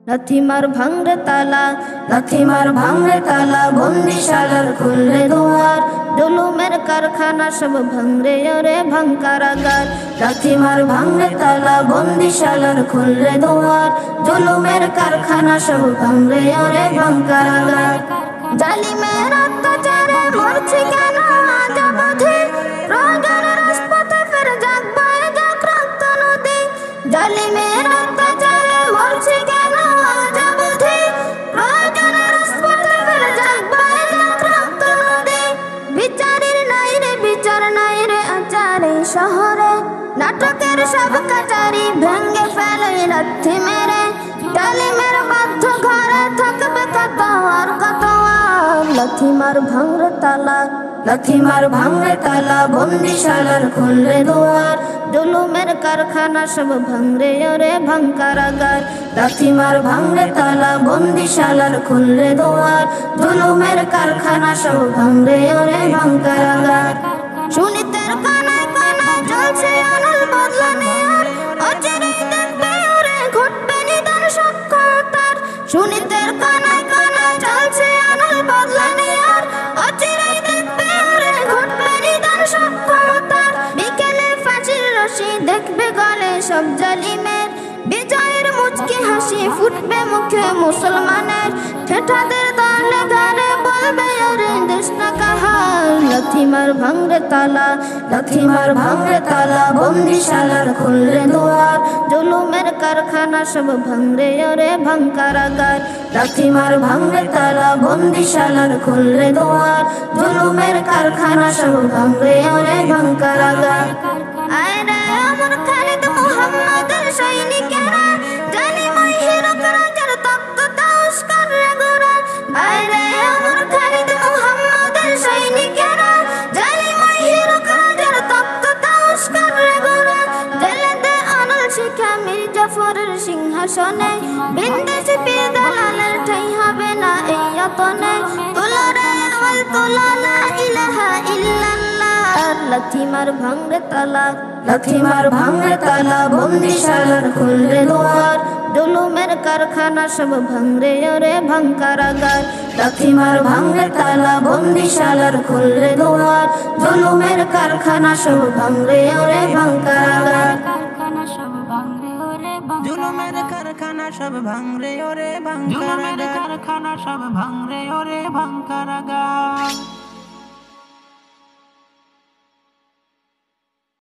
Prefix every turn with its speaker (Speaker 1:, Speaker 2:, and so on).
Speaker 1: লাথিমার ভাঙরে তালা, লাথিমার ভাঙরে তালা, বন্দিশালার খুলরে দুয়ার, জুলুমের কারখানা সব ভাঙরে ওরে ভাঙকারাগার। লাথিমার ভাঙরে তালা, বন্দিশালার খুলরে দুয়ার, জুলুমের কারখানা সব ভাঙরে ওরে ভাঙকারাগার। জালিমের অত্যাচারে মরছি কেন আজ অবধি, প্রয়োজনে রাজপথে ফের জাগবে যাক রক্ত নদী। জালিমের অত্যাচারে মরছি কেন আজ অবধি, প্রয়োজনে রাজপথে ফের জাগবে যাক রক্ত নদী। বিচারের নাই রে বিচার নাই রে আচার এই শহরে, নাটকের সব কাটারি ভেঙে ফেলে লাথি মেরে। জালিমের বাধ্য ঘরে থাকবে কত আর কত আর। লাথিমার ভাঙরে তালা, লাথিমার ভাঙরে তালা, বন্দিশালার খুলরে দুয়ার, জুলুমের কারখানা সব ভাঙরে ওরে ভাঙকারাগার। লাথিমার ভাঙরে তালা, বন্দিশালার খুলরে দুয়ার, জুলুমের কারখানা সব ভাঙরে ওরে ভাঙকারাগার। সুনীতের কানায় কানায় চলছে আনাল বদলা নেয়ার, অচিরেই দেখবে ওরে ঘটবে নিদান সক্ষতার। সুনীতের কানায় কানায় চলছে আনাল বদলা নেয়ার, অচিরেই দেখবে ওরে ঘটবে নিদান সক্ষতার। বিকেলে ফাঁসির রশি দেখবে গলে সব জালিমের, বিজয়ের মুচকি হাসি ফুটবে মুখে মুসলমানের। ঠেঠাদের দলে ঘরে বলবে ওরে দেশ না কাহার। লাথিমার ভাঙরে তালা, লাথিমার ভাঙরে তালা, বন্দিশালার খুলরে দুয়ার, জুলুমের কারখানা সব ভাঙরে ওরে ভাঙকারাগার। লাথিমার ভাঙরে তালা, বন্দিশালার খুলরে দুয়ার, জুলুমের কারখানা সব ভাঙরে ওরে ভাঙকারাগার। আয় রে আমার খালিদ মুহাম্মাদের সৈনিকেরা, জালিমাই হিরক রাজার তপ্ত তাউস্কার রে গোরা। আয় রে আমার খালিদ মুহাম্মাদের সৈনিকেরা, জালিমাই হিরক রাজার তপ্ত তাউস্কার রে গোরা। জেলে দে আনাল শিখা মীর জাফরের সিংহাসনে, বিন্দেশি পীর দালালের ঠাঁই হবে না এই যতনে। তোলা রে আওয়াজ তোলা, লা ইলাহা ইল্লাল্লাহ। লাথিমার ভাঙরে তালা, লাথিমার ভাঙরে তালা, বন্দিশালার খুলরে দুয়ার, জুলুমের কারখানা সব ভাঙরে ওরে ভাঙকারাগার। লাথিমার ভাঙরে তালা, বন্দিশালার খুলরে দুয়ার, জুলুমের কারখানা সব ভাঙরে ওরে ভাঙকারাগার।
Speaker 2: জুলুমের কারখানা সব ভাঙরে ওরে ভাঙকারাগার।